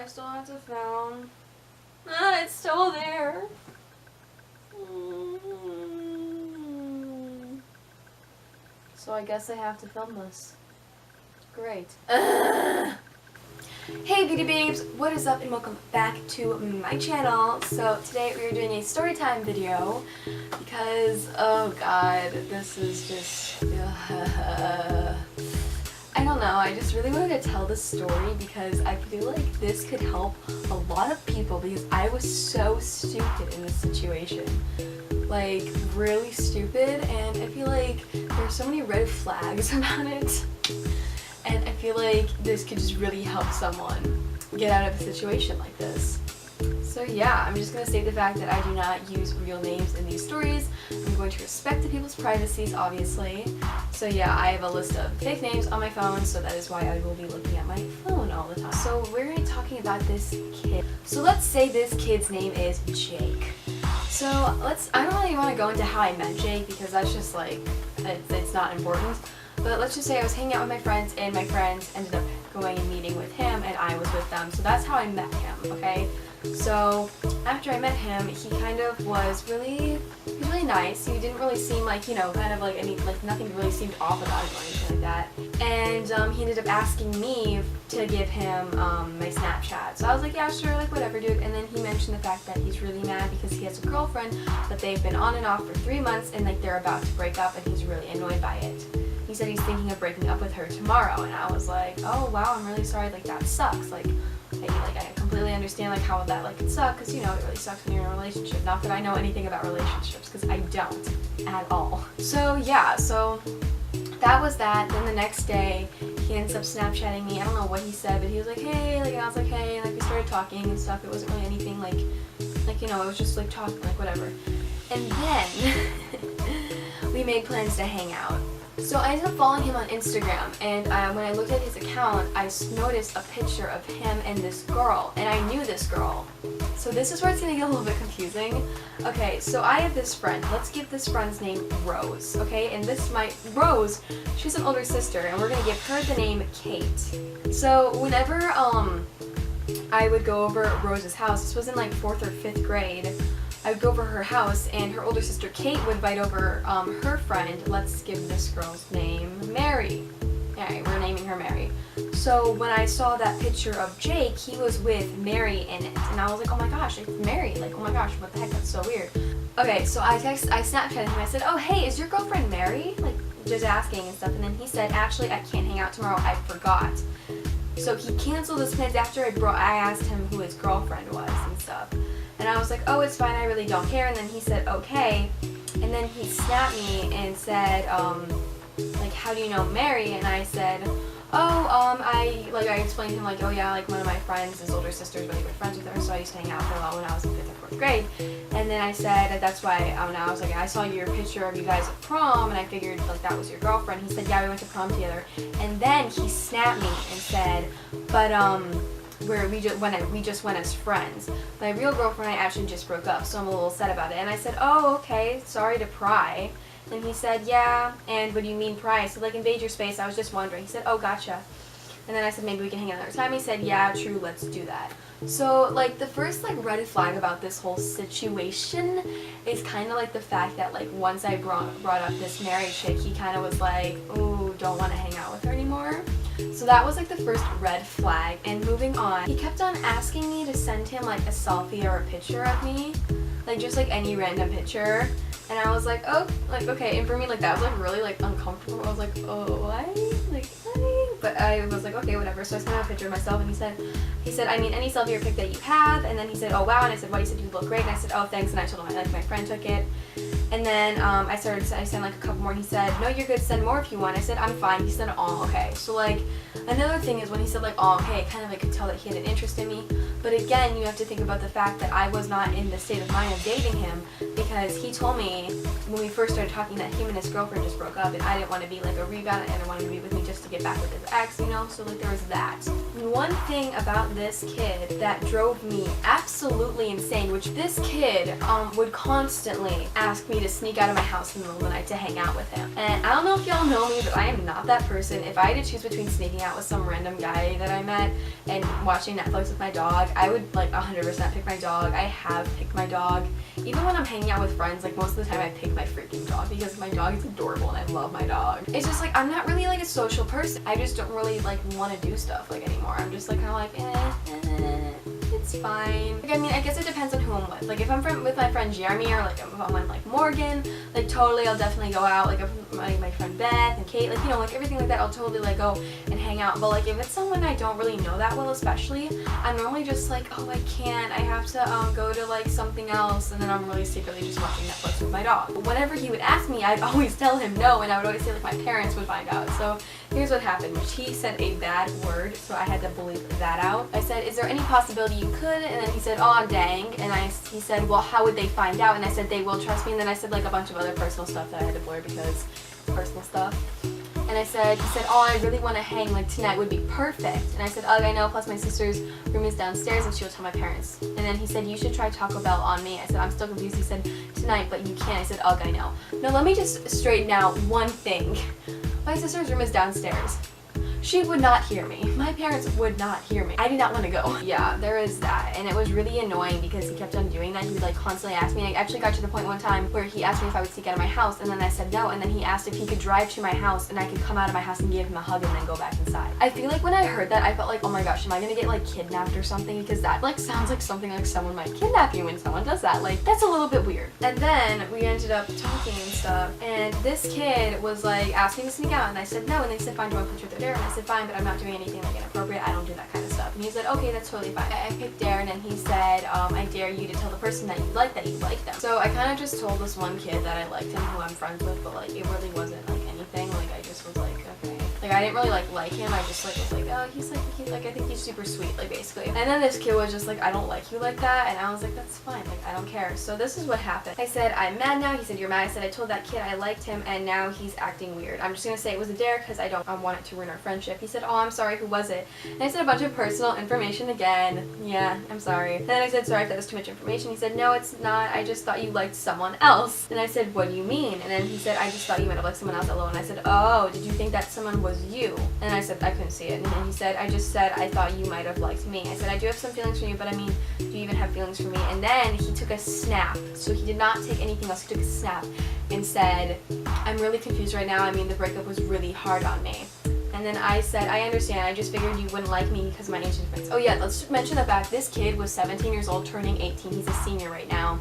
still have to film. Ah, it's still there. So I guess I have to film this. Great. Hey beauty babes, what is up and welcome back to my channel. So today we are doing a story time video because, oh god, this is just, I don't know, I just really wanted to tell this story because I feel like this could help a lot of people because I was so stupid in this situation. Like, really stupid, and I feel like there's so many red flags about it. And I feel like this could just really help someone get out of a situation like this. So yeah, I'm just going to state the fact that I do not use real names in these stories. I'm going to respect the people's privacies, obviously. So yeah, I have a list of fake names on my phone, so that is why I will be looking at my phone all the time. So we're going to be talking about this kid. So let's say this kid's name is Jake. So I don't really want to go into how I met Jake because that's just like, it's not important. But let's just say I was hanging out with my friends and my friends ended up going and meeting with him and I was with them. So that's how I met him, okay? So after I met him, he kind of was really nice. He didn't really seem like, you know, kind of like nothing really seemed off about him or anything like that. And he ended up asking me to give him my Snapchat. So I was like, yeah, sure, like whatever, dude. And then he mentioned the fact that he's really mad because he has a girlfriend, but they've been on and off for 3 months and like they're about to break up and he's really annoyed by it. He said he's thinking of breaking up with her tomorrow, and I was like, oh wow, I'm really sorry, like that sucks. Like I completely understand like how that like could suck, because you know it really sucks when you're in a relationship. Not that I know anything about relationships, because I don't at all. So yeah, so that was that. Then the next day he ends up Snapchatting me. I don't know what he said, but he was like, hey, like, and I was like, hey, and like we started talking and stuff. It wasn't really anything like you know, it was just like talking, like whatever. And then we made plans to hang out. So I ended up following him on Instagram, and when I looked at his account, I noticed a picture of him and this girl, and I knew this girl. So this is where it's going to get a little bit confusing. Okay, so I have this friend. Let's give this friend's name Rose, okay? And Rose, she's an older sister, and we're going to give her the name Kate. So whenever I would go over at Rose's house, this was in like 4th or 5th grade, I would go over her house and her older sister Kate would invite over her friend. Let's give this girl's name Mary. Alright, we're naming her Mary. So when I saw that picture of Jake, he was with Mary in it. And I was like, oh my gosh, it's Mary. Like, oh my gosh, what the heck, that's so weird. Okay, so I Snapchatted him. I said, oh hey, is your girlfriend Mary? Like, just asking and stuff. And then he said, actually, I can't hang out tomorrow, I forgot. So he canceled his plans after I asked him who his girlfriend was and stuff. And I was like, oh, it's fine, I really don't care. And then he said, okay. And then he snapped me and said, like, how do you know Mary? And I said, oh, I explained to him, like, oh yeah, like one of my friends, his older sister's really good friends with her, so I used to hang out with her a lot when I was in 5th or 4th grade. And then I said, that's why, I was like, I saw your picture of you guys at prom, and I figured, like, that was your girlfriend. He said, yeah, we went to prom together. And then he snapped me and said, but, we just went as friends. My real girlfriend and I actually just broke up, so I'm a little sad about it. And I said, oh, okay, sorry to pry. And he said, yeah, and what do you mean pry? I said, like, invade your space, I was just wondering. He said, oh, gotcha. And then I said, maybe we can hang out another time. He said, yeah, true, let's do that. So, like, the first, like, red flag about this whole situation is kind of like the fact that, like, once I brought up this Mary chick, he kind of was like, ooh, don't want to hang out with her anymore. So that was like the first red flag. And moving on, he kept on asking me to send him like a selfie or a picture of me, like just like any random picture. And I was like, oh, like okay. And for me, like that was like really like uncomfortable. I was like, oh, why? Like, why? But I was like, okay, whatever. So I sent him a picture of myself, and he said, I mean, any selfie or pic that you have. And then he said, oh wow. And I said, well, you said you look great. And I said, oh, thanks. And I told him like my friend took it. And then I sent like a couple more, and he said, no, you're good, send more if you want. I said, I'm fine. He said, oh, okay. So like, another thing is when he said like, oh, okay, kind of like could tell that he had an interest in me. But again, you have to think about the fact that I was not in the state of mind of dating him, because he told me when we first started talking that him and his girlfriend just broke up, and I didn't want to be like a rebound, and I wanted to be with me just just to get back with his ex, you know, so like there was that. One thing about this kid that drove me absolutely insane, which this kid would constantly ask me to sneak out of my house in the middle of the night to hang out with him. And I don't know if y'all know me, but I am not that person. If I had to choose between sneaking out with some random guy that I met and watching Netflix with my dog, I would like 100% pick my dog. I have picked my dog. Even when I'm hanging out with friends, like most of the time I pick my freaking dog because my dog is adorable and I love my dog. It's just like I'm not really like a social person. I just don't really like want to do stuff like anymore. I'm just like kind of like it's fine. Like, I mean, I guess it depends on who I'm with. Like if I'm with my friend Jeremy or like if I'm with like Morgan, like totally I'll definitely go out. Like if my friend Beth and Kate, like you know, like everything like that, I'll totally like go and hang out. But like if it's someone I don't really know that well, especially, I'm normally just like, oh, I can't. I have to go to like something else, and then I'm really secretly just watching Netflix with my dog. But whenever he would ask me, I'd always tell him no, and I would always say like my parents would find out. So here's what happened. He said a bad word, so I had to bleep that out. I said, is there any possibility you could? And then he said, oh dang. And he said, well, how would they find out? And I said, they will trust me. And then I said like a bunch of other personal stuff that I had to blur because it's personal stuff. And he said, oh, I really want to hang, like tonight would be perfect. And I said, ugh, I know, plus my sister's room is downstairs and she'll tell my parents. And then he said, you should try Taco Bell on me. I said, I'm still confused. He said, tonight, but you can't. I said, ugh, I know. No, let me just straighten out one thing. My sister's room is downstairs. She would not hear me. My parents would not hear me. I did not want to go. Yeah, there is that. And it was really annoying because he kept on doing that. He would like constantly ask me. I actually got to the point one time where he asked me if I would sneak out of my house, and then I said no, and then he asked if he could drive to my house and I could come out of my house and give him a hug and then go back inside. I feel like when I heard that, I felt like, oh my gosh, am I gonna get like kidnapped or something? Because that like sounds like something like someone might kidnap you when someone does that. Like, that's a little bit weird. And then we ended up talking and stuff, and this kid was like asking me to sneak out, and I said no, and they said fine, do you want to put your there? And I said fine, but I'm not doing anything like inappropriate. I don't do that kind of stuff. And he said, okay, that's totally fine. I picked Darren, and he said, I dare you to tell the person that you like them. So I kind of just told this one kid that I liked him, who I'm friends with, but like it really wasn't like anything. Like I just was like, okay. Like I didn't really like him. I just like was like, oh, he's like I think he's super sweet, like basically. And then this kid was just like, I don't like you like that, and I was like, that's fine. Like I don't care. So this is what happened. I said, I'm mad now. He said, you're mad. I said, I told that kid I liked him, and now he's acting weird. I'm just gonna say it was a dare because I don't want it to ruin our friendship. He said, oh, I'm sorry. Who was it? And I said a bunch of personal information again. Yeah, I'm sorry. And then I said, sorry if that was too much information. He said, no, it's not. I just thought you liked someone else. And I said, what do you mean? And then he said, I just thought you might have liked someone else alone. And I said, oh, did you think that someone was you? And I said, I couldn't see it. And then he said, I just said I thought you might have liked me. I said, I do have some feelings for you, but I mean, do you even have feelings for me? And then he took a snap. So he did not take anything else. He took a snap and said, I'm really confused right now. I mean, the breakup was really hard on me. And then I said, I understand. I just figured you wouldn't like me because of my age difference. Oh yeah, let's mention the fact this kid was 17 years old, turning 18. He's a senior right now.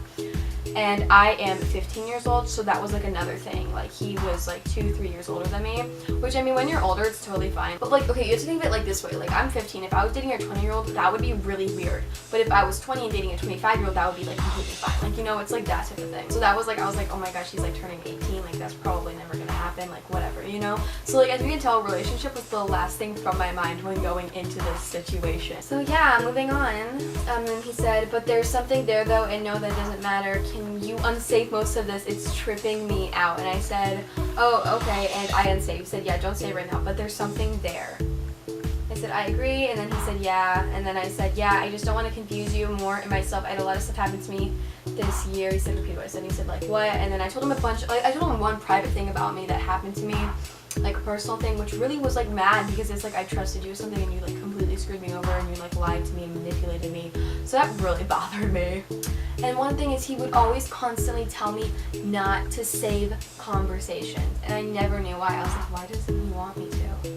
And I am 15 years old, so that was like another thing. Like he was like 2-3 years older than me, which I mean, when you're older, it's totally fine. But like, okay, you have to think of it like this way. Like I'm 15. If I was dating a 20-year-old, that would be really weird. But if I was 20 and dating a 25-year-old, that would be like completely fine. Like, you know, it's like that type of thing. So that was like, I was like, oh my gosh, he's like turning 18. Like that's probably never gonna happen. Like whatever, you know? So like, as you can tell, relationship was the last thing from my mind when going into this situation. So yeah, moving on. And he said, but there's something there though, and no, that doesn't matter. Can you unsave most of this? It's tripping me out. And I said, oh, okay, and I unsaved. He said, yeah, don't say it right now, but there's something there. I said, I agree, and then he said, yeah, and then I said, yeah, I just don't want to confuse you more and myself. I had a lot of stuff happen to me this year. He said, repeat what I said, and he said, like, what? And then I told him I told him one private thing about me that happened to me, like a personal thing, which really was like mad because it's like I trusted you or something and you like completely screwed me over and you like lied to me and manipulated me. So that really bothered me. And one thing is he would always constantly tell me not to save conversations, and I never knew why. I was like, why doesn't he want me to?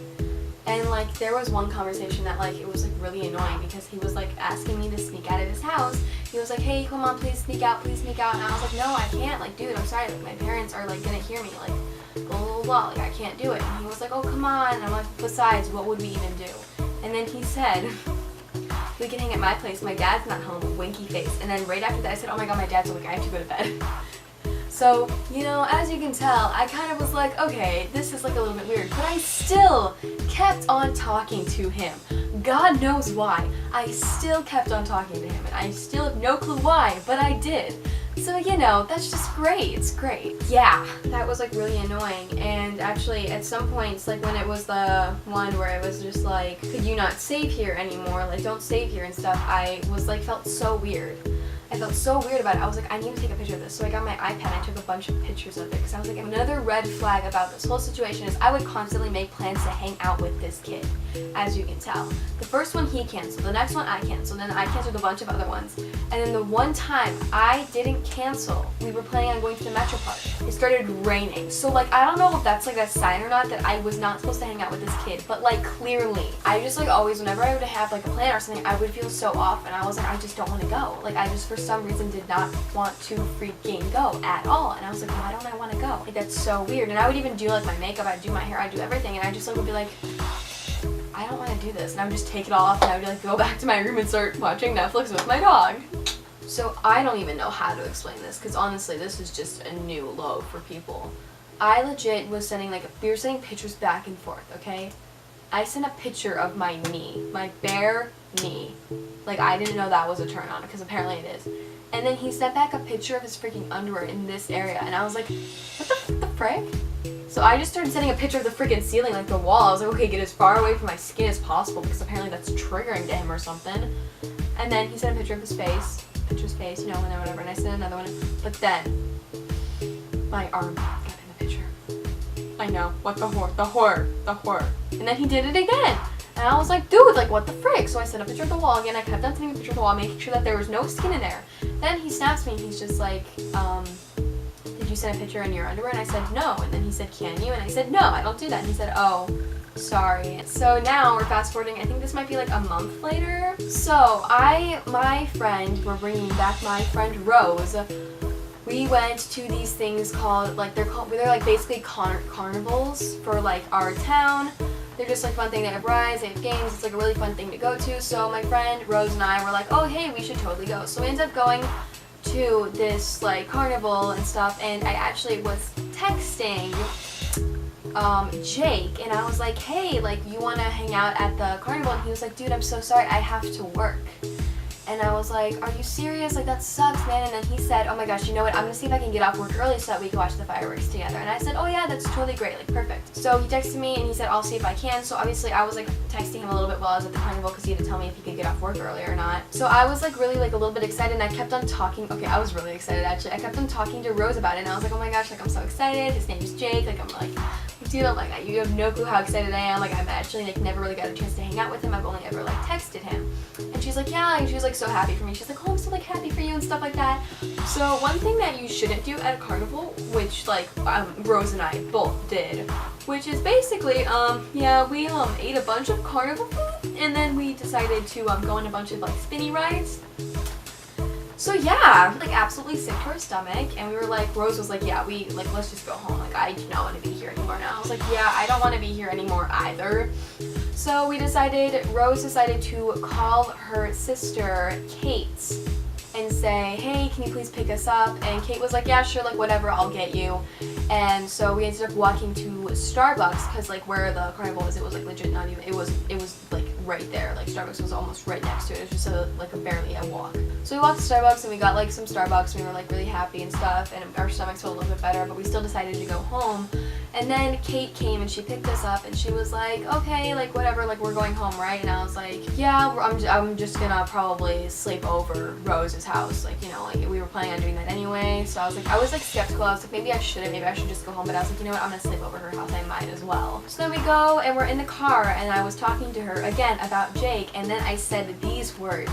And like there was one conversation that like it was like really annoying because he was like asking me to sneak out of his house. He was like, hey, come on, please sneak out, and I was like, no, I can't, like, dude, I'm sorry, like my parents are like gonna hear me, like blah blah blah, like I can't do it. And he was like, oh, come on. And I'm like, besides, what would we even do? And then he said, we can hang at my place, my dad's not home, winky face. And then right after that I said, oh my god, my dad's awake, I have to go to bed. So, you know, as you can tell, I kind of was like, okay, this is like a little bit weird, but I still kept on talking to him. God knows why. I still kept on talking to him, and I still have no clue why, but I did. So, you know, that's just great. It's great. Yeah, that was like really annoying. And actually, at some points, like when it was the one where it was just like, could you not save here anymore? Like, don't save here and stuff. I was like, felt so weird. I felt so weird about it. I was like, I need to take a picture of this. So I got my iPad and I took a bunch of pictures of it because I was like, another red flag about this whole situation is I would constantly make plans to hang out with this kid, as you can tell. The first one he canceled, the next one I canceled, then I canceled a bunch of other ones. And then the one time I didn't cancel, we were planning on going to the Metro Park. It started raining. So like, I don't know if that's like a sign or not that I was not supposed to hang out with this kid, but like clearly, I just like always, whenever I would have like a plan or something, I would feel so off and I was like, I just don't want to go. Like I just for some reason did not want to freaking go at all. And I was like, why don't I want to go? Like that's so weird. And I would even do like my makeup, I'd do my hair, I'd do everything. And I just like would be like, I don't want to do this. And I would just take it all off and I would like go back to my room and start watching Netflix with my dog. So I don't even know how to explain this because honestly this is just a new low for people. I legit was sending like, we were sending pictures back and forth, okay? I sent a picture of my knee, my bare knee. Like I didn't know that was a turn on because apparently it is. And then he sent back a picture of his freaking underwear in this area and I was like, what the frick? So I just started sending a picture of the freaking ceiling, like the wall. I was like, okay, get as far away from my skin as possible because apparently that's triggering to him or something. And then he sent a picture of his face, you know, and then whatever. And I sent another one. But then my arm got in the picture. I know, what the whore. And then he did it again. And I was like, dude, like what the frick? So I sent a picture of the wall again. I kept on sending a picture of the wall, making sure that there was no skin in there. Then he snaps me and he's just like, did you send a picture in your underwear? And I said, no. And then he said, can you? And I said, no, I don't do that. And he said, oh, sorry. So now we're fast forwarding. I think this might be like a month later. So my friend, we're bringing back my friend Rose. We went to these things called, like they're like basically carnivals for like our town. They're just like fun thing. They have rides, they have games. It's like a really fun thing to go to. So my friend Rose and I were like, oh hey, we should totally go. So we ended up going to this like carnival and stuff. And I actually was texting Jake and I was like, hey, like you want to hang out at the carnival? And he was like, dude, I'm so sorry, I have to work. And I was like, are you serious? Like, that sucks, man. And then he said, oh my gosh, you know what? I'm going to see if I can get off work early so that we can watch the fireworks together. And I said, oh yeah, that's totally great. Like, perfect. So he texted me and he said, I'll see if I can. So obviously I was like texting him a little bit while I was at the carnival because he had to tell me if he could get off work early or not. So I was like really like a little bit excited and I kept on talking. Okay, I was really excited actually. I kept on talking to Rose about it and I was like, oh my gosh, like I'm so excited. His name is Jake. Like, I'm like, dude, I'm like, you have no clue how excited I am. Like, I've actually like never really got a chance to hang out with him. I've only ever like texted him. And she's like, yeah, and she was like so happy for me. She's like, oh, I'm so like happy for you and stuff like that. So one thing that you shouldn't do at a carnival, which like Rose and I both did, which is basically, yeah, we ate a bunch of carnival food and then we decided to go on a bunch of like spinny rides. So yeah, like absolutely sick to our stomach, and we were like, Rose was like, yeah, let's just go home. Like, I do not want to be here anymore now. I was like, yeah, I don't want to be here anymore either. So Rose decided to call her sister, Kate, and say, hey, can you please pick us up? And Kate was like, yeah, sure, like whatever, I'll get you. And so we ended up walking to Starbucks, because like where the carnival was, it was like legit not even, it was like right there. Like Starbucks was almost right next to it. It was just barely a walk. So we walked to Starbucks and we got like some Starbucks and we were like really happy and stuff, and our stomachs felt a little bit better, but we still decided to go home. And then Kate came and she picked us up and she was like, okay, like whatever, like we're going home, right? And I was like, yeah, I'm just gonna probably sleep over Rose's house. Like, you know, like we were planning on doing that anyway. So I was like skeptical. I was like, maybe I shouldn't, maybe I should just go home. But I was like, you know what, I'm gonna sleep over her house. I might as well. So then we go and we're in the car and I was talking to her again about Jake, and then I said these words.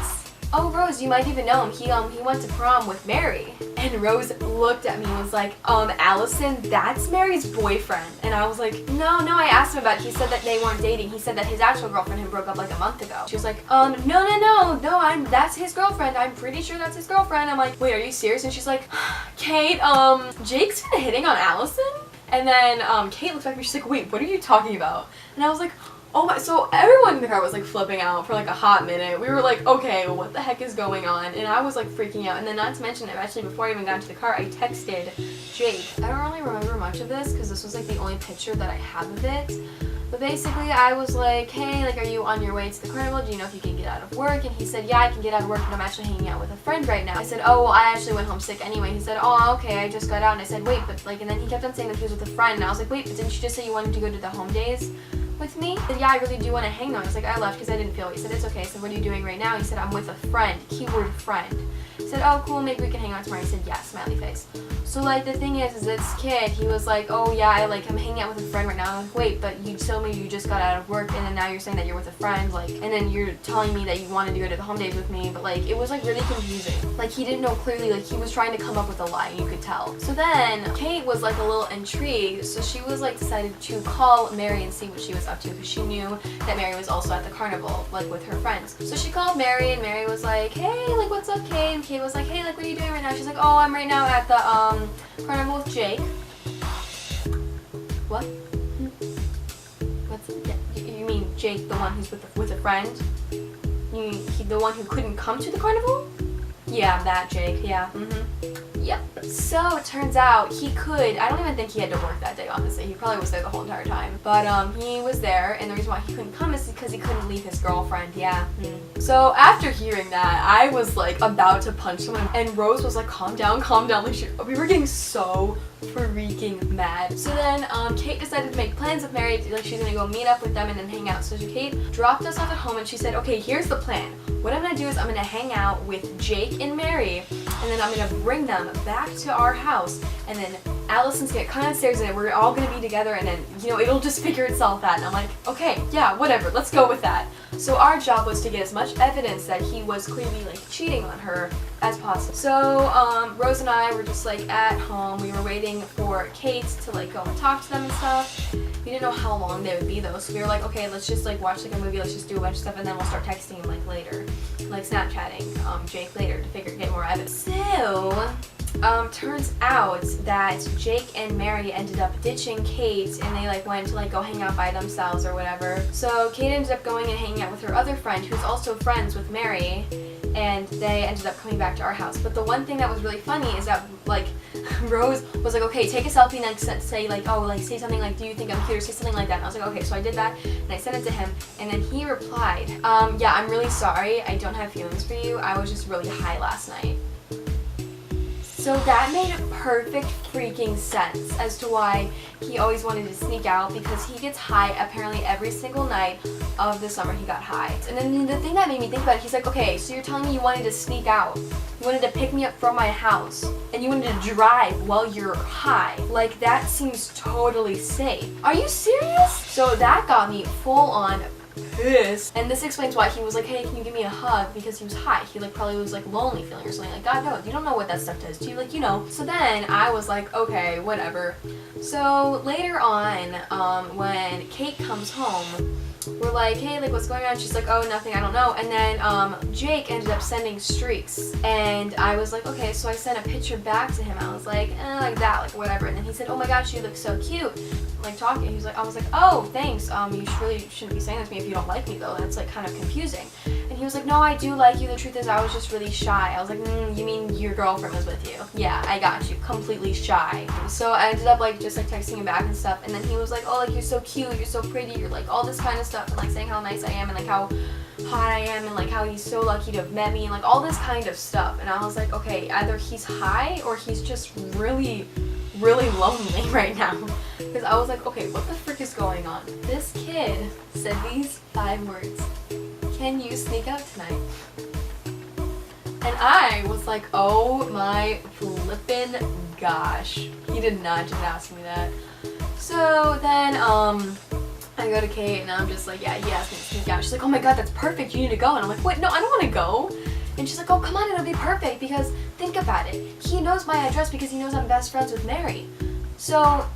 Oh, Rose, you might even know him. He went to prom with Mary. And Rose looked at me and was like, Allison, that's Mary's boyfriend. And I was like, no, I asked him about it. He said that they weren't dating. He said that his actual girlfriend had broke up like a month ago. She was like, no, that's his girlfriend. I'm pretty sure that's his girlfriend. I'm like, wait, are you serious? And she's like, Kate, Jake's been hitting on Allison? And then Kate looked back at me, she's like, wait, what are you talking about? And I was like, oh my, so everyone in the car was like flipping out for like a hot minute. We were like, okay, what the heck is going on? And I was like freaking out. And then not to mention, actually before I even got into the car, I texted Jake. I don't really remember much of this because this was like the only picture that I have of it. But basically, I was like, hey, like, are you on your way to the carnival? Do you know if you can get out of work? And he said, yeah, I can get out of work, but I'm actually hanging out with a friend right now. I said, oh, well, I actually went home sick anyway. He said, oh, okay, I just got out. And I said, wait, but like, and then he kept on saying that he was with a friend. And I was like, wait, but didn't you just say you wanted to go to the home days with me? He said, yeah, I really do want to hang out. I was like, I left because I didn't feel it. He said, it's okay. I said, what are you doing right now? He said, I'm with a friend. Keyword friend. He said, oh, cool, maybe we can hang out tomorrow. I said, yeah, smiley face. So, like, the thing is this kid, he was like, oh, yeah, I'm hanging out with a friend right now. I'm like, wait, but you told me you just got out of work, and then now you're saying that you're with a friend, like, and then you're telling me that you wanted to go to the home days with me, but, like, it was, like, really confusing. Like, he didn't know clearly, like, he was trying to come up with a lie, you could tell. So then, Kate was, like, a little intrigued, so she was, like, decided to call Mary and see what she was up to, because she knew that Mary was also at the carnival, like, with her friends. So she called Mary, and Mary was like, hey, like, what's up, Kate? And Kate was like, hey, like, what are you doing right now? She's like, oh, I'm right now at the, carnival with Jake. What? What's you mean Jake, the one who's with a friend? You mean the one who couldn't come to the carnival? Yeah, that Jake. Yeah. Yep. So it turns out he could. I don't even think he had to work that day. Honestly, he probably was there the whole entire time. But he was there, and the reason why he couldn't come is because he couldn't leave his girlfriend. Yeah. So after hearing that, I was like about to punch someone, and Rose was like, "Calm down, calm down." Like we were getting so freaking mad. So then Kate decided to make plans with Mary. Like she's gonna go meet up with them and then hang out. So Kate dropped us off at home, and she said, "Okay, here's the plan. What I'm gonna do is I'm gonna hang out with Jake and Mary, and then I'm gonna bring them back to our house, and then Allison's gonna come downstairs, and we're all gonna be together, and then, you know, it'll just figure itself out." And I'm like, okay, yeah, whatever, let's go with that. So our job was to get as much evidence that he was clearly, like, cheating on her as possible. So Rose and I were just, like, at home. We were waiting for Kate to, like, go and talk to them and stuff. We didn't know how long they would be, though, so we were like, okay, let's just, like, watch, like, a movie, let's just do a bunch of stuff, and then we'll start texting him, like, later. Like, Snapchatting Jake later to get more evidence. So, turns out that Jake and Mary ended up ditching Kate, and they, like, went to, like, go hang out by themselves or whatever. So Kate ended up going and hanging out with her other friend, who's also friends with Mary, and they ended up coming back to our house. But the one thing that was really funny is that, like, Rose was like, okay, take a selfie and, like, say, like, oh, like, say something like, do you think I'm cute, or say something like that. And I was like, okay, so I did that, and I sent it to him, and then he replied, yeah, I'm really sorry, I don't have feelings for you, I was just really high last night. So that made perfect freaking sense as to why he always wanted to sneak out, because he gets high apparently every single night of the summer he got high. And then the thing that made me think about it, he's like, okay, so you're telling me you wanted to sneak out, you wanted to pick me up from my house, and you wanted to drive while you're high. Like, that seems totally safe. Are you serious? So that got me full on pissed. And this explains why he was like, hey, can you give me a hug, because he was high. He, like, probably was, like, lonely feeling or something. Like, God knows, you don't know what that stuff does to you, like, you know. So then I was like, okay, whatever. So later on, when Kate comes home, we're like, hey, like, what's going on? She's like, oh, nothing, I don't know. And then Jake ended up sending streaks, and I was like, okay, so I sent a picture back to him. I was like, like that, like, whatever. And then he said, oh my gosh, you look so cute, like, talking. He was like, I was like, oh, thanks. You really shouldn't be saying this to me if you don't like me, though. That's, like, kind of confusing. And he was like, no, I do like you. The truth is, I was just really shy. I was like, you mean your girlfriend was with you? Yeah, I got you. Completely shy. So I ended up, like, just, like, texting him back and stuff. And then he was like, oh, like, you're so cute. You're so pretty. You're, like, all this kind of stuff. And, like, saying how nice I am and, like, how hot I am and, like, how he's so lucky to have met me and, like, all this kind of stuff. And I was like, okay, either he's high or he's just really lonely right now. Because I was like, okay, what the frick is going on? This kid said these 5 words: can you sneak out tonight? And I was like, oh my flippin' gosh. He did not just ask me that. So then, I go to Kate and I'm just like, yeah, he asked me to sneak out. She's like, oh my god, that's perfect, you need to go. And I'm like, wait, no, I don't want to go. And she's like, oh, come on, it'll be perfect, because think about it. He knows my address because he knows I'm best friends with Mary. So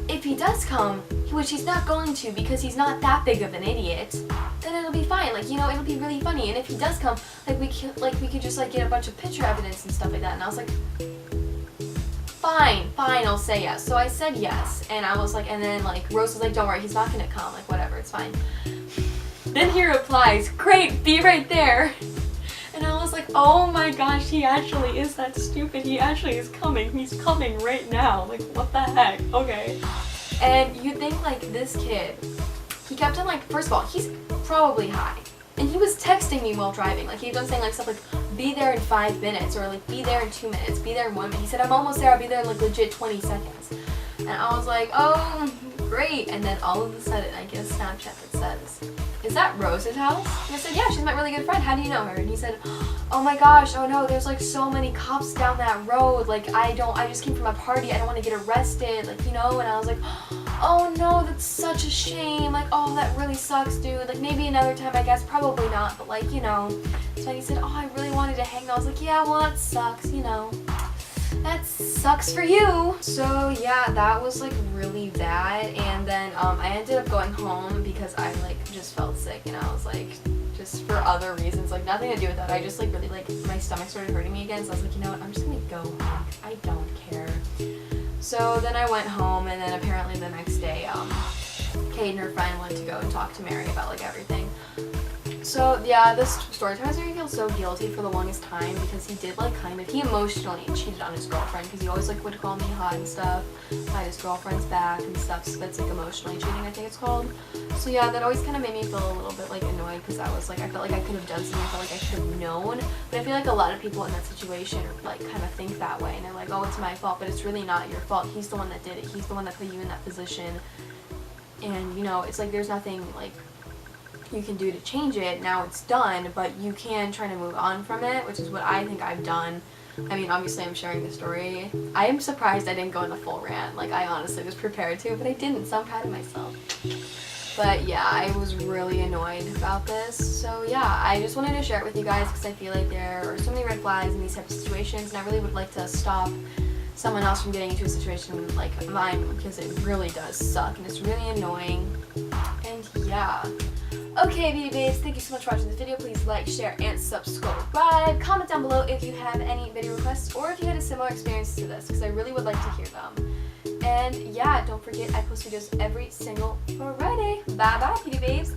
if he does come, which he's not going to because he's not that big of an idiot, then it'll be fine. Like, you know, it'll be really funny. And if he does come, like, we could just, like, get a bunch of picture evidence and stuff like that. And I was like, fine, I'll say yes. So I said yes, and I was like, and then, like, Rose was like, don't worry, he's not gonna come, like, whatever, it's fine. Then he replies, great, be right there. And I was like, oh my gosh, he actually is that stupid. He actually is coming. He's coming right now. Like, what the heck? Okay. And you think, like, this kid kept on like, first of all, he's probably high. And he was texting me while driving. Like, he was saying like stuff like, be there in 5 minutes, or like, be there in 2 minutes, be there in 1 minute. He said, I'm almost there, I'll be there in like legit 20 seconds. And I was like, oh, great. And then all of a sudden, I get a Snapchat that says, is that Rose's house? And I said, yeah, she's my really good friend. How do you know her? And he said, oh my gosh, oh no, there's like so many cops down that road. Like, I just came from a party. I don't want to get arrested. Like, you know, and I was like, oh no, that's such a shame. Like, oh, that really sucks, dude. Like, maybe another time, I guess, probably not. But like, you know, so he said, oh, I really wanted to hang out. I was like, yeah, well, that sucks, you know. That sucks for you. So yeah, that was like really bad. And then I ended up going home because I like just felt sick, and I was like, just for other reasons, like nothing to do with that. I just like really like my stomach started hurting me again, so I was like, you know what, I'm just gonna go home. I don't care. So then I went home, and then apparently the next day, Kate and her friend went to go and talk to Mary about like everything. So yeah, this story time has made me feel so guilty for the longest time, because he did like he emotionally cheated on his girlfriend, because he always like would call me hot and stuff behind his girlfriend's back and stuff, so that's like emotionally cheating, I think it's called. So yeah, that always kind of made me feel a little bit like annoyed, because I was like, I felt like I could have done something, I felt like I should have known. But I feel like a lot of people in that situation like kind of think that way, and they're like, oh, it's my fault, but it's really not your fault. He's the one that did it. He's the one that put you in that position, and you know, it's like there's nothing like you can do to change it. Now it's done, but you can try to move on from it, which is what I think I've done. I mean, obviously I'm sharing the story. I am surprised I didn't go on a full rant. Like, I honestly was prepared to, but I didn't, so I'm proud of myself. But yeah, I was really annoyed about this. So yeah, I just wanted to share it with you guys, because I feel like there are so many red flags in these types of situations, and I really would like to stop someone else from getting into a situation like mine, because it really does suck, and it's really annoying. And yeah. Okay, beauty babes, thank you so much for watching this video. Please like, share, and subscribe. Comment down below if you have any video requests, or if you had a similar experience to this, because I really would like to hear them. And yeah, don't forget, I post videos every single Friday. Bye bye, beauty babes.